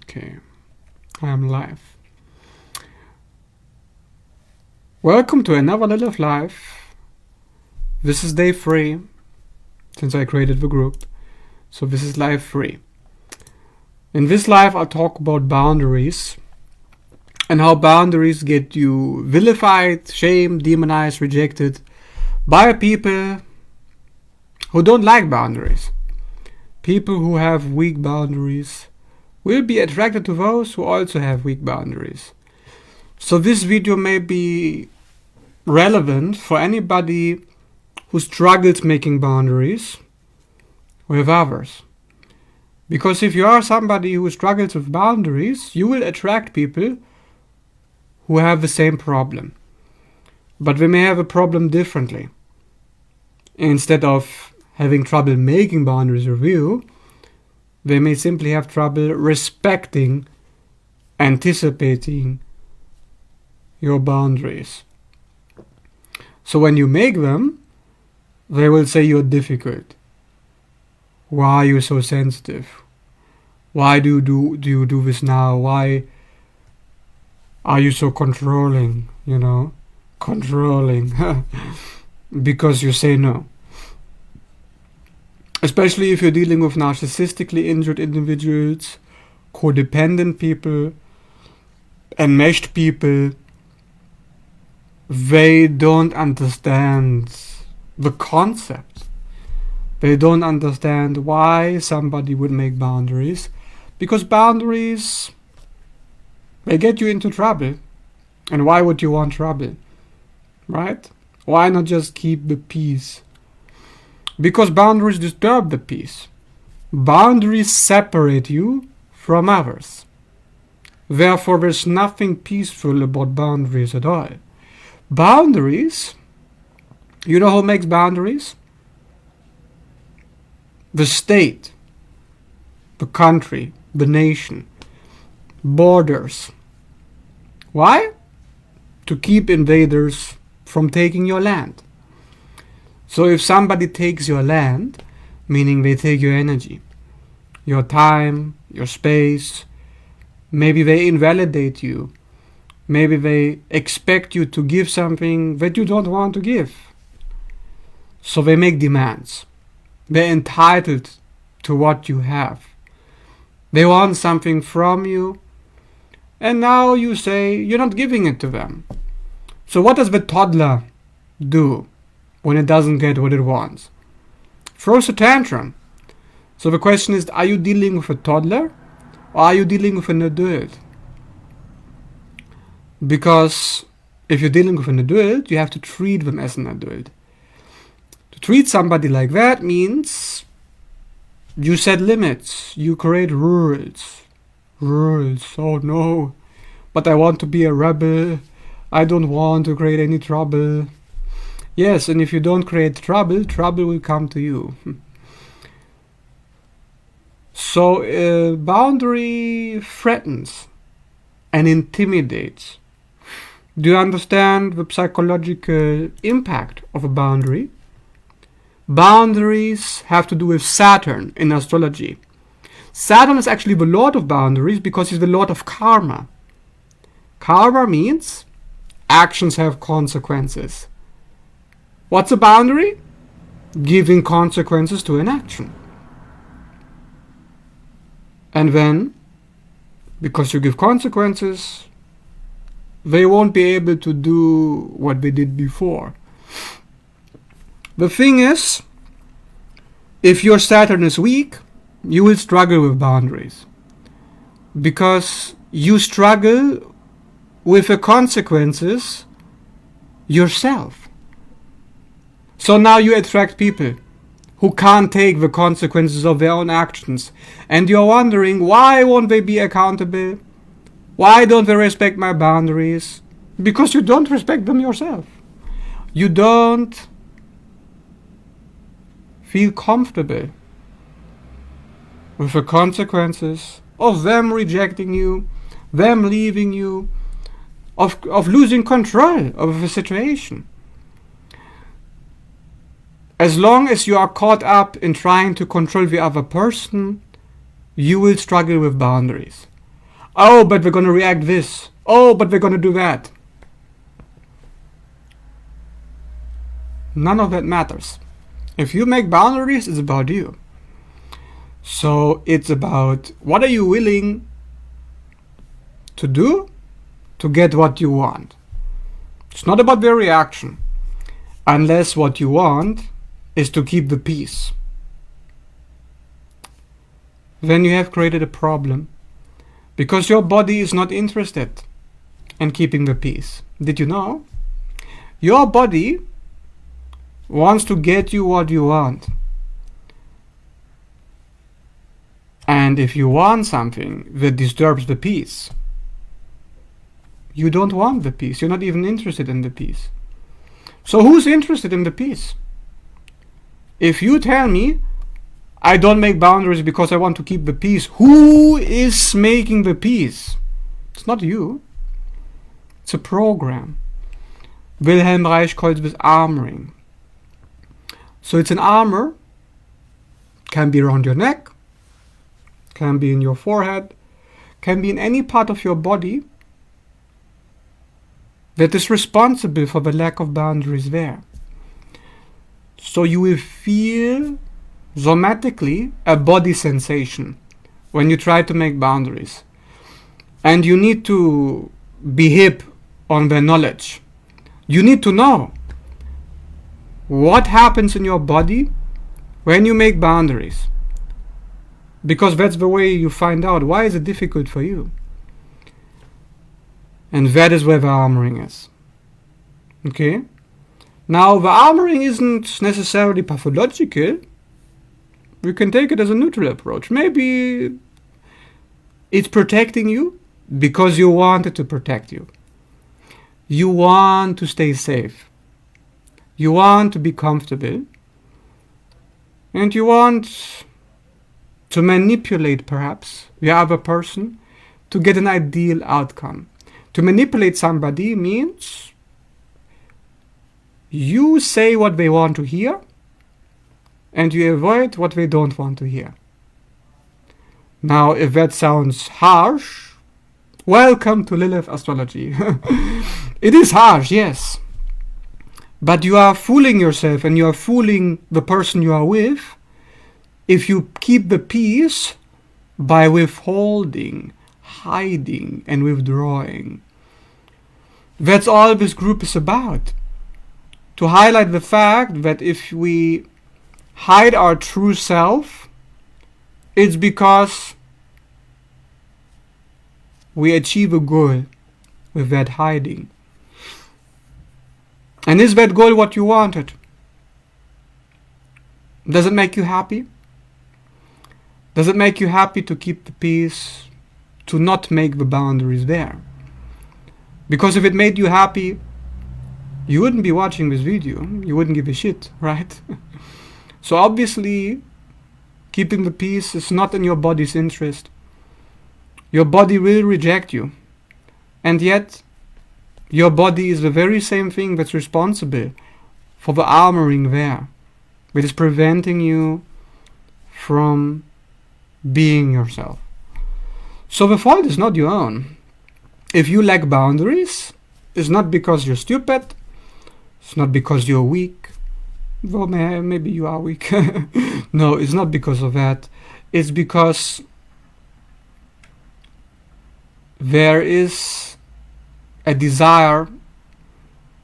Okay, I am live. Welcome to another Lilith Live. This is day 3, since I created the group. So this is live 3. In this live I'll talk about boundaries and how boundaries get you vilified, shamed, demonized, rejected by people who don't like boundaries. People who have weak boundaries will be attracted to those who also have weak boundaries. So this video may be relevant for anybody who struggles making boundaries with others. Because if you are somebody who struggles with boundaries, you will attract people who have the same problem. But they may have a problem differently. Instead of having trouble making boundaries with you, they may simply have trouble respecting, anticipating your boundaries. So when you make them, they will say you're difficult. Why are you so sensitive? Why do you do this now? Why are you so controlling? Controlling. Because you say no. Especially if you're dealing with narcissistically injured individuals, codependent people, enmeshed people. They don't understand the concept. They don't understand why somebody would make boundaries. Because boundaries, they get you into trouble. And why would you want trouble? Right? Why not just keep the peace? Because boundaries disturb the peace. Boundaries separate you from others. Therefore, there's nothing peaceful about boundaries at all. Boundaries, you know who makes boundaries? The state, the country, the nation, borders. Why? To keep invaders from taking your land. So if somebody takes your land, meaning they take your energy, your time, your space, maybe they invalidate you, maybe they expect you to give something that you don't want to give. So they make demands. They're entitled to what you have. They want something from you, and now you say you're not giving it to them. So what does the toddler do when it doesn't get what it wants? Throws a tantrum. So the question is, are you dealing with a toddler or are you dealing with an adult? Because if you're dealing with an adult, you have to treat them as an adult. To treat somebody like that means you set limits, you create rules. Rules, oh no, but I want to be a rebel, I don't want to create any trouble. Yes, and if you don't create trouble, trouble will come to you. So boundary threatens and intimidates. Do you understand the psychological impact of a boundary? Boundaries have to do with Saturn in astrology. Saturn is actually the lord of boundaries because he's the lord of karma. Karma means actions have consequences. What's a boundary? Giving consequences to an action. And then, because you give consequences, they won't be able to do what they did before. The thing is, if your Saturn is weak, you will struggle with boundaries. Because you struggle with the consequences yourself. So now you attract people who can't take the consequences of their own actions. And you're wondering, why won't they be accountable? Why don't they respect my boundaries? Because you don't respect them yourself. You don't feel comfortable with the consequences of them rejecting you, them leaving you, of losing control of the situation. As long as you are caught up in trying to control the other person, you will struggle with boundaries. Oh, but we're going to react this. Oh, but we're going to do that. None of that matters. If you make boundaries, it's about you. So it's about what are you willing to do to get what you want. It's not about the reaction, unless what you want is to keep the peace. Then you have created a problem, because your body is not interested in keeping the peace. Did you know? Your body wants to get you what you want. And if you want something that disturbs the peace, you don't want the peace. You're not even interested in the peace. So who's interested in the peace? If you tell me, I don't make boundaries because I want to keep the peace, who is making the peace? It's not you. It's a program. Wilhelm Reich calls this armoring. So it's an armor, can be around your neck, can be in your forehead, can be in any part of your body that is responsible for the lack of boundaries there. So you will feel somatically a body sensation when you try to make boundaries. And you need to be hip on the knowledge. You need to know what happens in your body when you make boundaries. Because that's the way you find out why is it difficult for you. And that is where the armoring is. Okay? Now, the armoring isn't necessarily pathological. We can take it as a neutral approach. Maybe it's protecting you because you want it to protect you. You want to stay safe. You want to be comfortable. And you want to manipulate, perhaps, the other person to get an ideal outcome. To manipulate somebody means you say what they want to hear and you avoid what they don't want to hear. Now, if that sounds harsh, welcome to Lilith Astrology. It is harsh, yes. But you are fooling yourself and you are fooling the person you are with if you keep the peace by withholding, hiding, and withdrawing. That's all this group is about. To highlight the fact that if we hide our true self, it's because we achieve a goal with that hiding. And is that goal what you wanted? Does it make you happy? Does it make you happy to keep the peace, to not make the boundaries there? Because if it made you happy, you wouldn't be watching this video. You wouldn't give a shit, right? So obviously, keeping the peace is not in your body's interest. Your body will reject you. And yet, your body is the very same thing that's responsible for the armoring there, which is preventing you from being yourself. So the fault is not your own. If you lack boundaries, it's not because you're stupid, it's not because you're weak. Well, maybe you are weak. No, it's not because of that. It's because there is a desire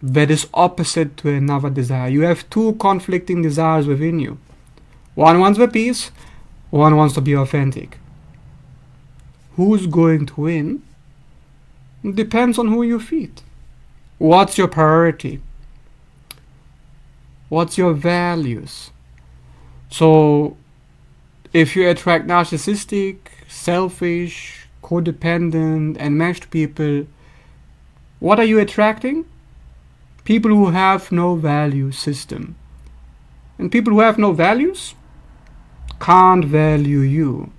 that is opposite to another desire. You have two conflicting desires within you. One wants the peace, one wants to be authentic. Who's going to win? It depends on who you feed. What's your priority? What's your values? So, if you attract narcissistic, selfish, codependent, and enmeshed people, what are you attracting? People who have no value system. And people who have no values can't value you.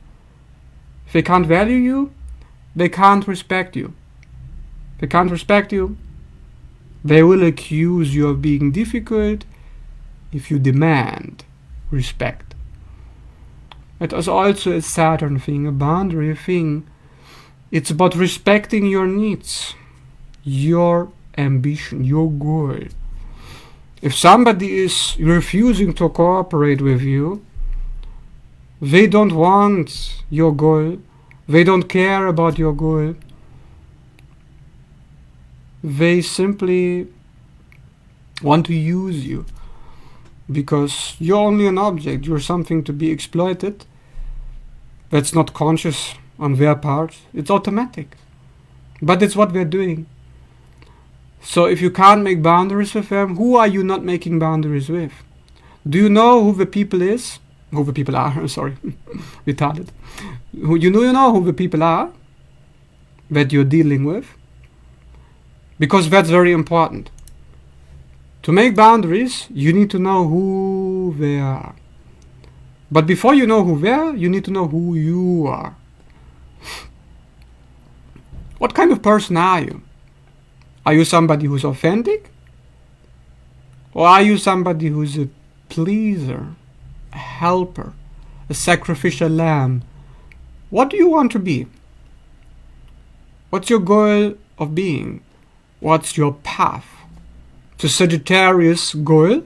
If they can't value you, they can't respect you. If they can't respect you, they will accuse you of being difficult if you demand respect. It is also a Saturn thing, a boundary thing, It's about respecting your needs, your ambition, your goal. If somebody is refusing to cooperate with you, they don't want your goal, they don't care about your goal, they simply want to use you because you're only an object, you're something to be exploited. That's not conscious on their part, it's automatic. But it's what we're doing. So if you can't make boundaries with them, who are you not making boundaries with? Do you know who the people is? Who the people are, sorry, retarded. You know who the people are that you're dealing with? Because that's very important. To make boundaries, you need to know who they are. But before you know who they are, you need to know who you are. What kind of person are you? Are you somebody who's authentic? Or are you somebody who's a pleaser, a helper, a sacrificial lamb? What do you want to be? What's your goal of being? What's your path? To Sagittarius goal,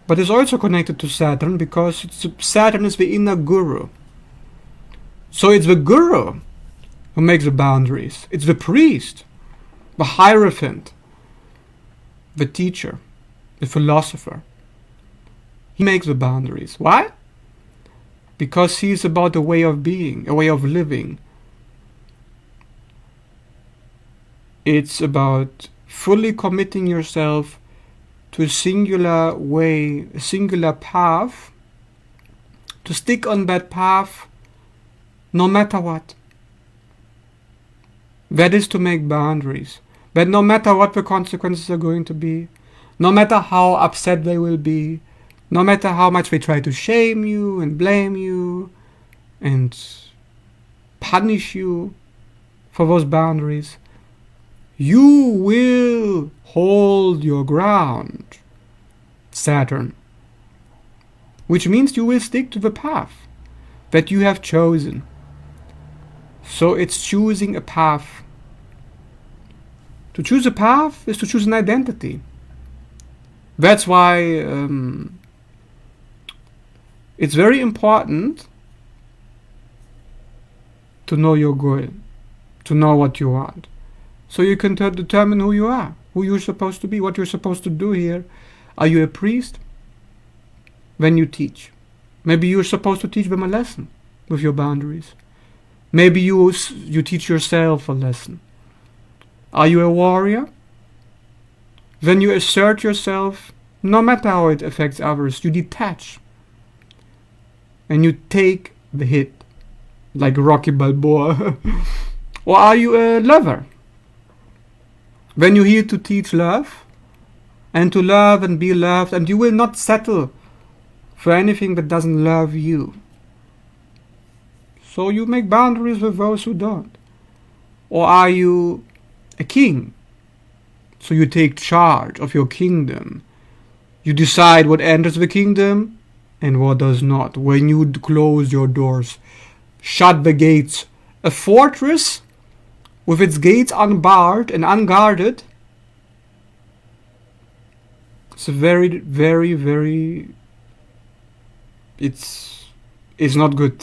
but it's also connected to Saturn because Saturn is the inner guru. So it's the guru who makes the boundaries. It's the priest, the hierophant, the teacher, the philosopher. He makes the boundaries. Why? Because he's about a way of being, a way of living. It's about fully committing yourself to a singular way, a singular path, to stick on that path no matter what. That is to make boundaries. But no matter what the consequences are going to be, no matter how upset they will be, no matter how much they try to shame you and blame you and punish you for those boundaries, you will hold your ground, Saturn. Which means you will stick to the path that you have chosen. So it's choosing a path. To choose a path is to choose an identity. That's why it's very important to know your goal, to know what you want. So you can determine who you are, who you're supposed to be, what you're supposed to do here. Are you a priest? Then you teach. Maybe you're supposed to teach them a lesson with your boundaries. Maybe you teach yourself a lesson. Are you a warrior? Then you assert yourself, no matter how it affects others. You detach. And you take the hit, like Rocky Balboa. Or are you a lover? When you're here to teach love, and to love and be loved, and you will not settle for anything that doesn't love you. So you make boundaries with those who don't. Or are you a king? So you take charge of your kingdom. You decide what enters the kingdom and what does not. When you close your doors, shut the gates. A fortress with its gates unbarred and unguarded, it's a very, very, very, it's not good.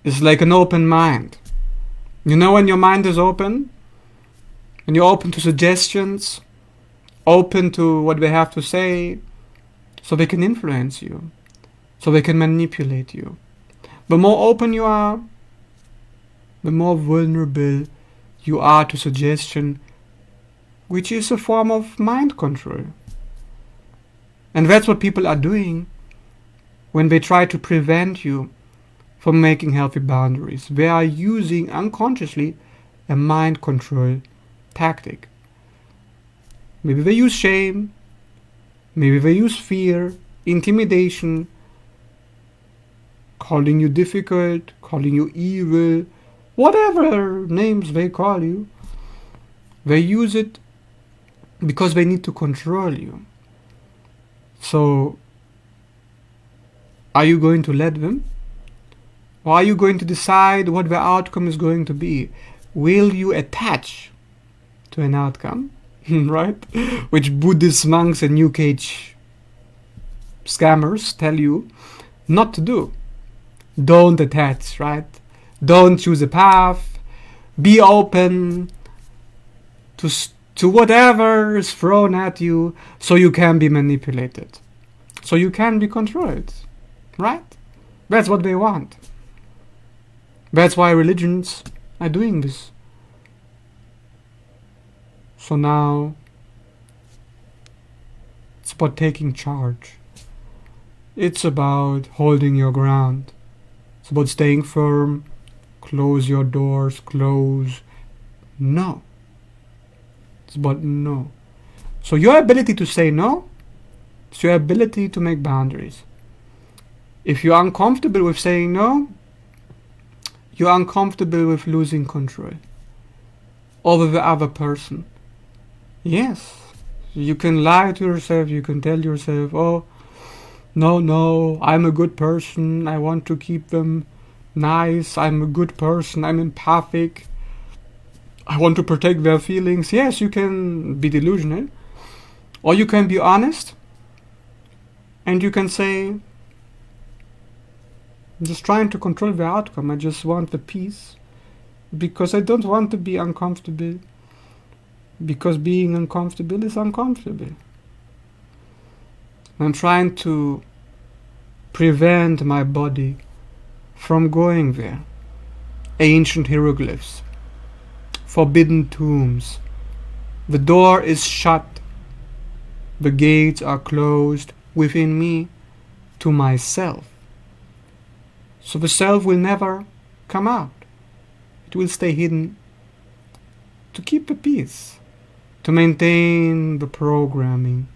It's like an open mind. You know, when your mind is open, and you're open to suggestions, open to what they have to say, so they can influence you, so they can manipulate you. The more open you are, the more vulnerable you are to suggestion, which is a form of mind control. And that's what people are doing when they try to prevent you from making healthy boundaries. They are using unconsciously a mind control tactic. Maybe they use shame, maybe they use fear, intimidation, calling you difficult, calling you evil, whatever names they call you. They use it because they need to control you. So, are you going to let them? Or are you going to decide what the outcome is going to be? Will you attach to an outcome, right? Which Buddhist monks and New Age scammers tell you not to do. Don't attach, right? Don't choose a path. Be open to whatever is thrown at you, so you can be manipulated, so you can be controlled, right? That's what they want. That's why religions are doing this. So now it's about taking charge. It's about holding your ground. It's about staying firm. Close your doors. Close. No. It's about no. So your ability to say no is your ability to make boundaries. If you're uncomfortable with saying no, you're uncomfortable with losing control over the other person. Yes, you can lie to yourself, you can tell yourself, oh, no, I'm a good person, I want to keep them nice, I'm a good person, I'm empathic, I want to protect their feelings. Yes, you can be delusional. Or you can be honest and you can say, I'm just trying to control the outcome, I just want the peace because I don't want to be uncomfortable. Because being uncomfortable is uncomfortable. I'm trying to prevent my body from going there. Ancient hieroglyphs, forbidden tombs. The door is shut. The gates are closed within me to myself. So the self will never come out. It will stay hidden to keep the peace, to maintain the programming.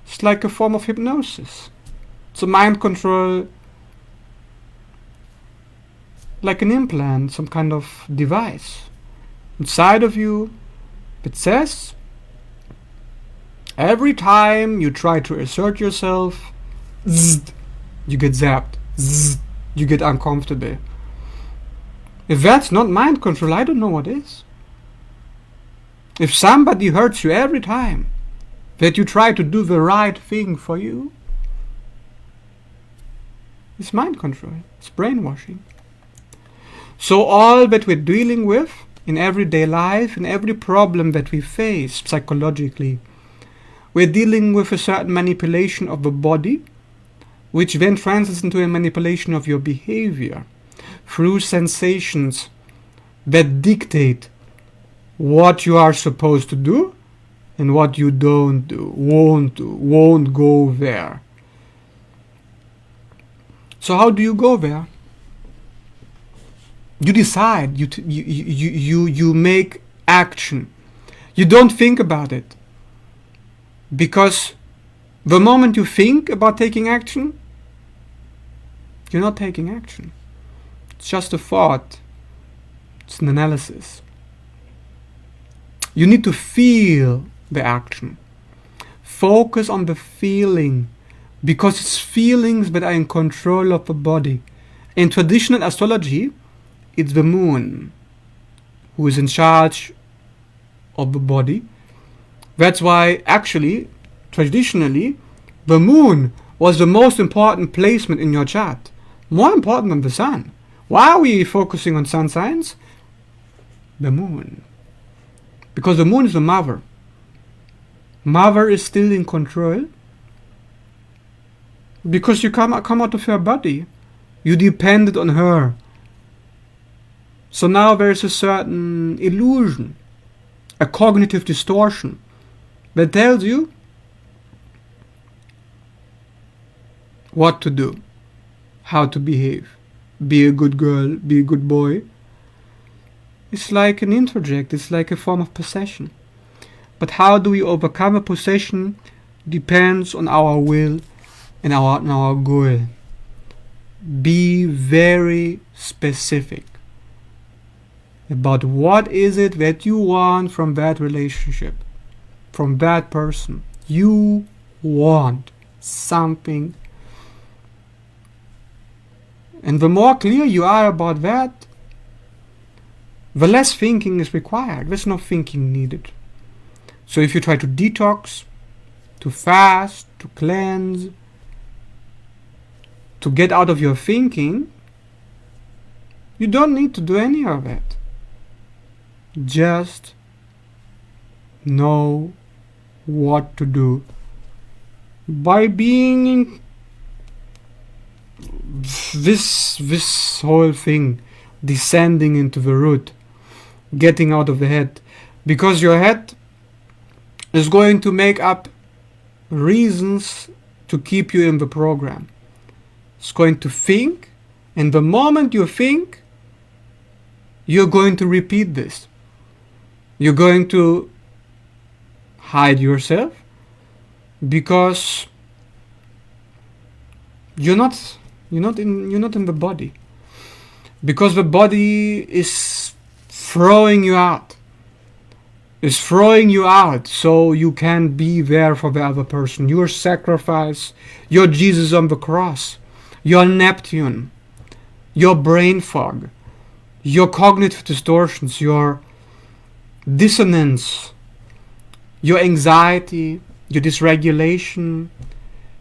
It's like a form of hypnosis. It's a mind control, like an implant, some kind of device inside of you. It says, every time you try to assert yourself, zzz, you get zapped, zzz, you get uncomfortable. If that's not mind control, I don't know what is. If somebody hurts you every time that you try to do the right thing for you, it's mind control, it's brainwashing. So all that we're dealing with in everyday life, in every problem that we face psychologically, we're dealing with a certain manipulation of the body, which then translates into a manipulation of your behavior through sensations that dictate what you are supposed to do and what you don't do, won't go there. So how do you go there? You decide, you make action. You don't think about it. Because the moment you think about taking action, you're not taking action. It's just a thought. It's an analysis. You need to feel the action. Focus on the feeling, because it's feelings that are in control of the body. In traditional astrology, it's the moon who is in charge of the body. That's why, actually, traditionally, the moon was the most important placement in your chart. More important than the sun. Why are we focusing on sun signs? The moon. Because the moon is the mother. Mother is still in control. Because you come out of her body. You depended on her. So now there is a certain illusion, a cognitive distortion that tells you what to do, how to behave, be a good girl, be a good boy. It's like an interject, it's like a form of possession. But how do we overcome a possession depends on our will and our goal. Be very specific about what is it that you want from that relationship, from that person. You want something And the more clear you are about that, the less thinking is required. There's no thinking needed. So if you try to detox, to fast, to cleanse, to get out of your thinking, you don't need to do any of that. Just know what to do. By being in this whole thing, descending into the root, getting out of the head, because your head is going to make up reasons to keep you in the program. It's going to think, and the moment you think, you're going to repeat this. You're going to hide yourself because you're not in the body. Because the body is throwing you out. Is throwing you out so you can be there for the other person. Your sacrifice, your Jesus on the cross, your Neptune, your brain fog, your cognitive distortions, your dissonance, your anxiety, your dysregulation,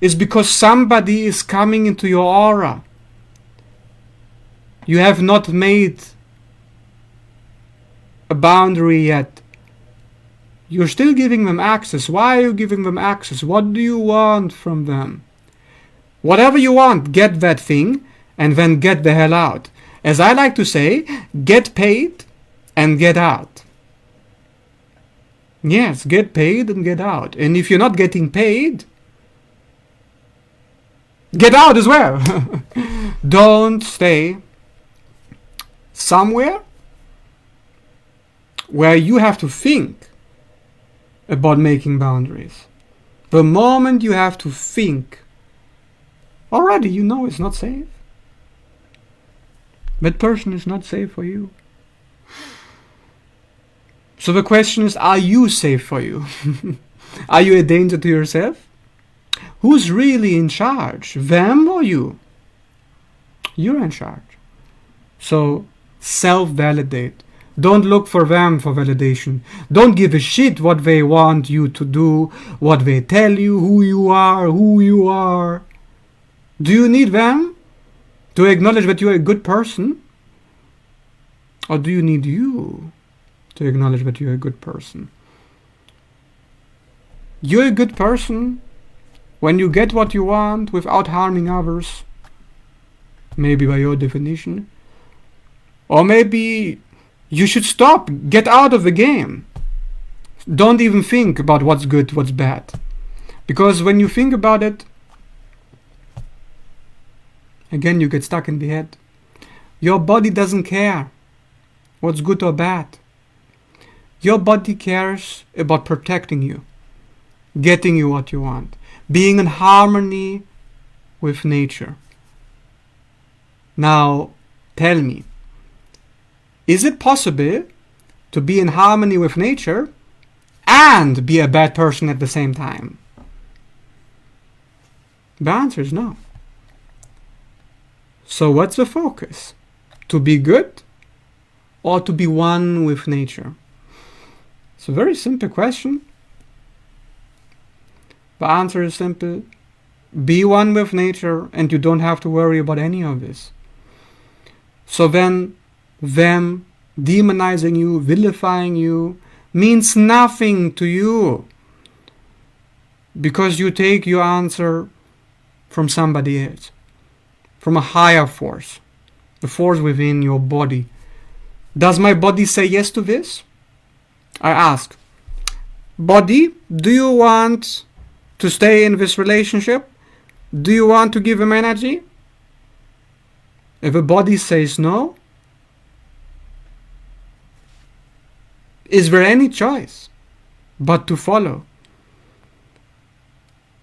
is because somebody is coming into your aura. You have not made a boundary yet. You're still giving them access. Why are you giving them access? What do you want from them? Whatever you want, get that thing and then get the hell out. As I like to say, get paid and get out. Yes, get paid and get out. And if you're not getting paid, get out as well. Don't stay somewhere where you have to think about making boundaries. The moment you have to think, already you know it's not safe. That person is not safe for you. So the question is, are you safe for you? Are you a danger to yourself? Who's really in charge? Them or you? You're in charge. So self-validate. Don't look for them for validation. Don't give a shit what they want you to do, what they tell you, who you are. Do you need them to acknowledge that you're a good person? Or do you need you to acknowledge that you're a good person? You're a good person when you get what you want without harming others. Maybe by your definition. Or maybe you should stop. Get out of the game. Don't even think about what's good, what's bad. Because when you think about it, again, you get stuck in the head. Your body doesn't care what's good or bad. Your body cares about protecting you, getting you what you want, being in harmony with nature. Now, tell me, is it possible to be in harmony with nature and be a bad person at the same time? The answer is no. So what's the focus? To be good or to be one with nature? It's a very simple question. The answer is simple. Be one with nature and you don't have to worry about any of this. So then them demonizing you, vilifying you, means nothing to you. Because you take your answer from somebody else. From a higher force. The force within your body. Does my body say yes to this? I ask, body, do you want to stay in this relationship? Do you want to give him energy? If a body says no, is there any choice but to follow?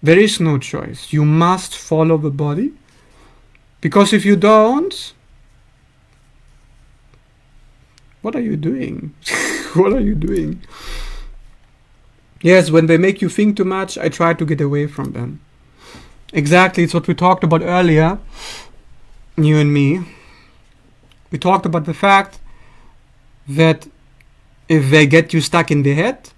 There is no choice. You must follow the body. Because if you don't, what are you doing? What are you doing? Yes, when they make you think too much, I try to get away from them. Exactly, it's what we talked about earlier. you and me, we talked about the fact that if they get you stuck in the head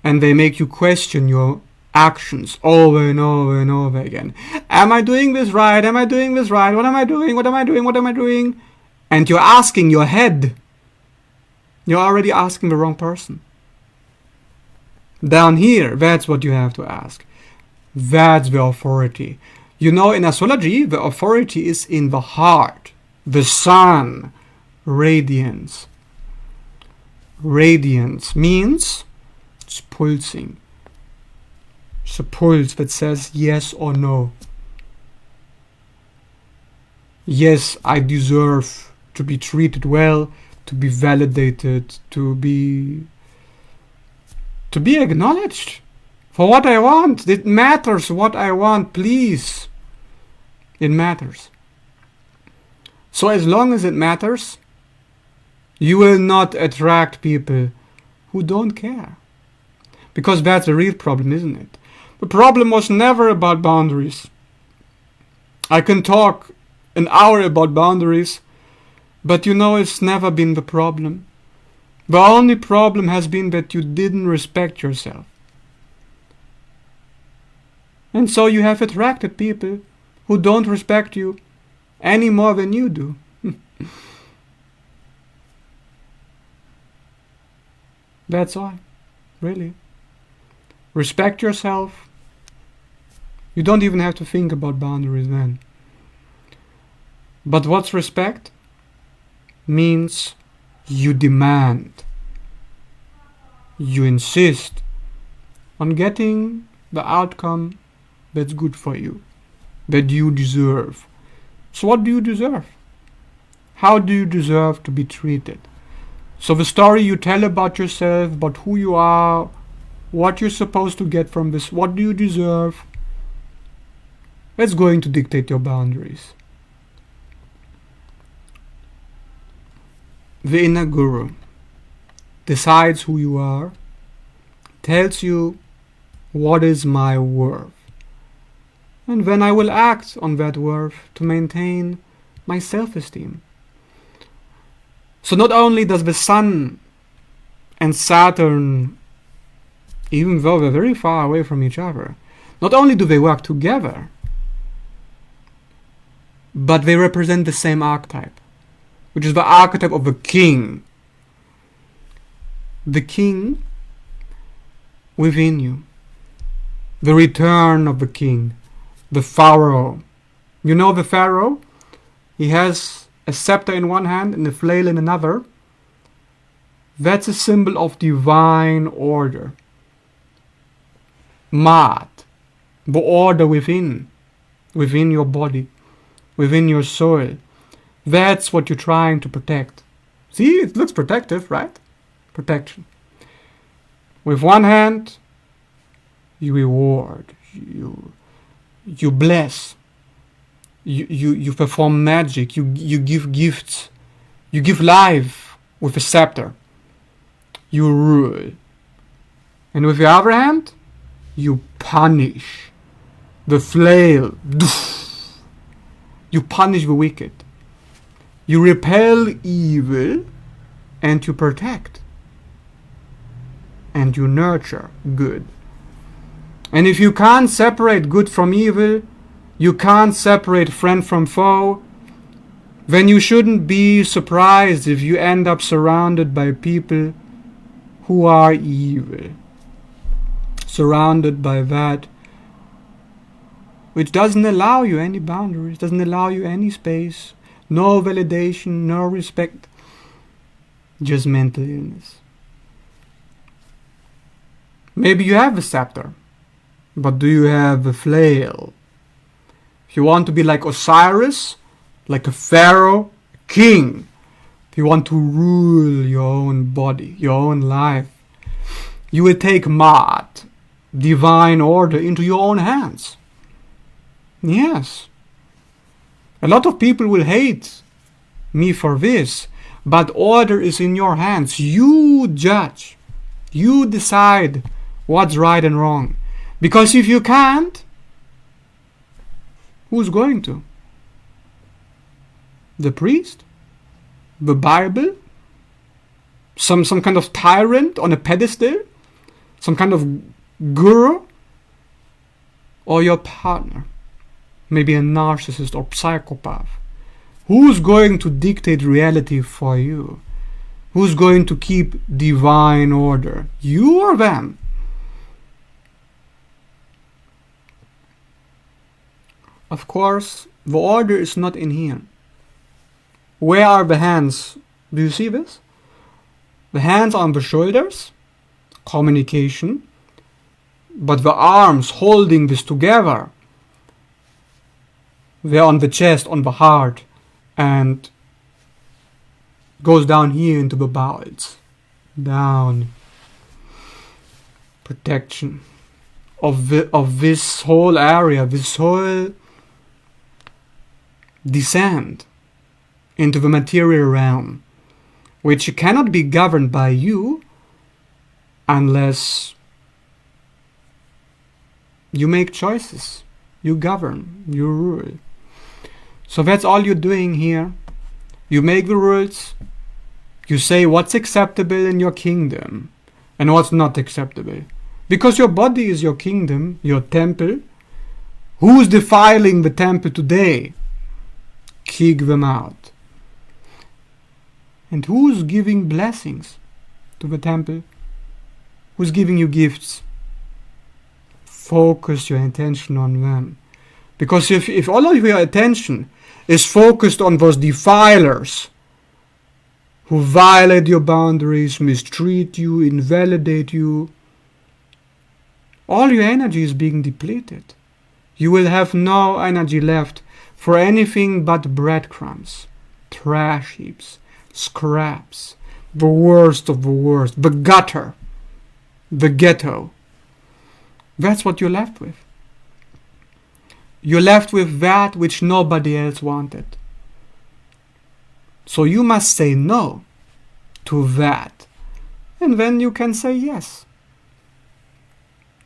and they make you question your actions over and over and over again. Am I doing this right? Am I doing this right? What am I doing? What am I doing? What am I doing? And you're asking your head. You're already asking the wrong person. Down here, that's what you have to ask. That's the authority. You know, in astrology, the authority is in the heart. The sun, radiance. Radiance means it's pulsing. It's a pulse that says yes or no. Yes, I deserve to be treated well, to be validated, to be acknowledged for what I want. It matters what I want, please. It matters. So as long as it matters, you will not attract people who don't care. Because that's the real problem, isn't it? The problem was never about boundaries. I can talk an hour about boundaries, but you know it's never been the problem. The only problem has been that you didn't respect yourself. And so you have attracted people who don't respect you any more than you do. That's all, really. Respect yourself. You don't even have to think about boundaries then. But what's respect? Means you demand, you insist on getting the outcome that's good for you, that you deserve. So what do you deserve? How do you deserve to be treated? So the story you tell about yourself, about who you are, what you're supposed to get from this, what do you deserve, that's going to dictate your boundaries. The inner guru decides who you are, tells you what is my worth, and then I will act on that worth to maintain my self-esteem. So not only does the Sun and Saturn, even though they're very far away from each other, not only do they work together, but they represent the same archetype, which is the archetype of the king. The king within you. The return of the king. The pharaoh. You know the pharaoh? He has a scepter in one hand and a flail in another. That's a symbol of divine order. Ma'at. The order within your body, within your soul. That's what you're trying to protect. See, it looks protective, right? Protection. With one hand, you reward, you bless, you perform magic, you give gifts, you give life with a scepter, you rule. And with the other hand, you punish. The flail, you punish the wicked. You repel evil and you protect. And you nurture good. And if you can't separate good from evil, you can't separate friend from foe, then you shouldn't be surprised if you end up surrounded by people who are evil. Surrounded by that which doesn't allow you any boundaries, doesn't allow you any space, no validation, no respect, just mental illness. Maybe you have a scepter, but do you have a flail? If you want to be like Osiris, like a pharaoh, a king, if you want to rule your own body, your own life, you will take Ma'at, divine order, into your own hands. Yes. A lot of people will hate me for this, but order is in your hands. You judge. You decide what's right and wrong. Because if you can't, who's going to? The priest? The Bible? Some kind of tyrant on a pedestal? Some kind of guru? Or your partner? Maybe a narcissist or psychopath? Who's going to dictate reality for you? Who's going to keep divine order? You or them? Of course, the order is not in here. Where are the hands? Do you see this? The hands on the shoulders, communication, but the arms holding this together, they're on the chest, on the heart, and goes down here into the bowels. Down. Protection of this whole area, this whole descent into the material realm, which cannot be governed by you unless you make choices, you govern, you rule. So that's all you're doing here. You make the rules, you say what's acceptable in your kingdom and what's not acceptable. Because your body is your kingdom, your temple. Who's defiling the temple today? Kick them out. And who's giving blessings to the temple? Who's giving you gifts? Focus your attention on them. Because if all of your attention is focused on those defilers who violate your boundaries, mistreat you, invalidate you, all your energy is being depleted. You will have no energy left for anything but breadcrumbs, trash heaps, scraps, the worst of the worst, the gutter, the ghetto. That's what you're left with. You're left with that which nobody else wanted. So you must say no to that. And then you can say yes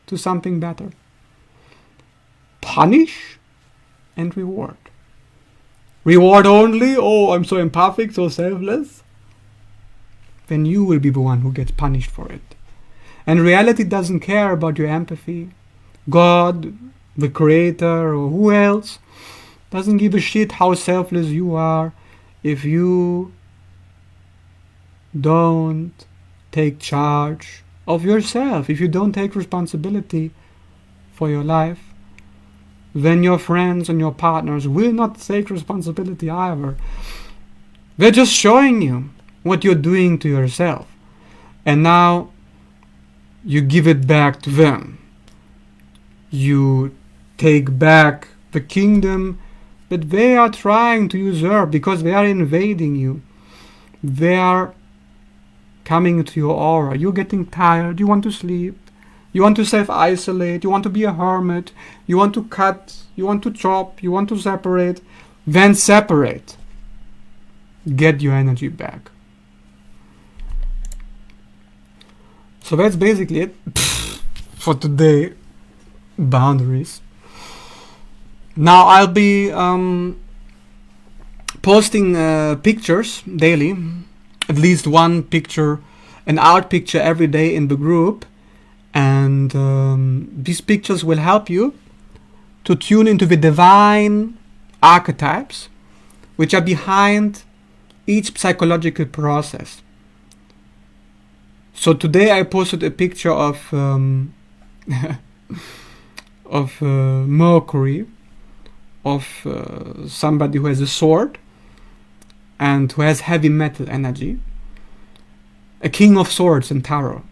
to something better. Punish and reward. Reward only? Oh, I'm so empathic, so selfless. Then you will be the one who gets punished for it. And reality doesn't care about your empathy. God, the creator, or who else, doesn't give a shit how selfless you are if you don't take charge of yourself, if you don't take responsibility for your life. Then your friends and your partners will not take responsibility either. They're just showing you what you're doing to yourself. And now you give it back to them. You take back the kingdom that they are trying to usurp because they are invading you. They are coming to your aura. You're getting tired. You want to sleep. You want to self-isolate. You want to be a hermit. You want to cut. You want to chop. You want to separate. Then separate. Get your energy back. So that's basically it for today. Boundaries. Now I'll be posting pictures daily, at least one picture, an art picture every day in the group, and these pictures will help you to tune into the divine archetypes which are behind each psychological process. So today I posted a picture of Mercury, of somebody who has a sword and who has heavy metal energy, a king of swords in tarot.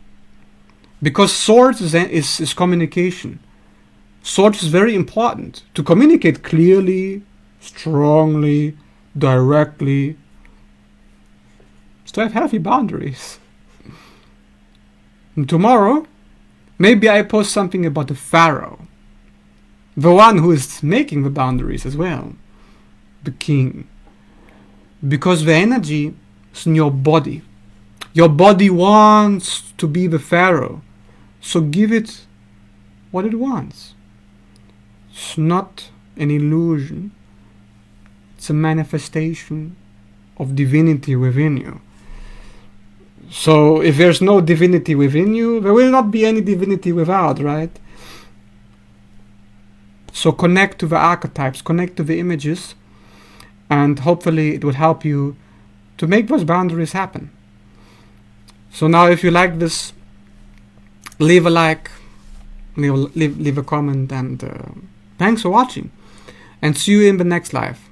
Because swords is communication. Swords is very important to communicate clearly, strongly, directly, to have healthy boundaries. And tomorrow, maybe I post something about the pharaoh, the one who is making the boundaries as well, the king. Because the energy is in your body. Your body wants to be the pharaoh, so give it what it wants. It's not an illusion. It's a manifestation of divinity within you. So if there's no divinity within you, there will not be any divinity without, right? So connect to the archetypes, connect to the images, and hopefully it will help you to make those boundaries happen. So now if you like this, leave a like, leave a comment, and thanks for watching. And see you in the next live.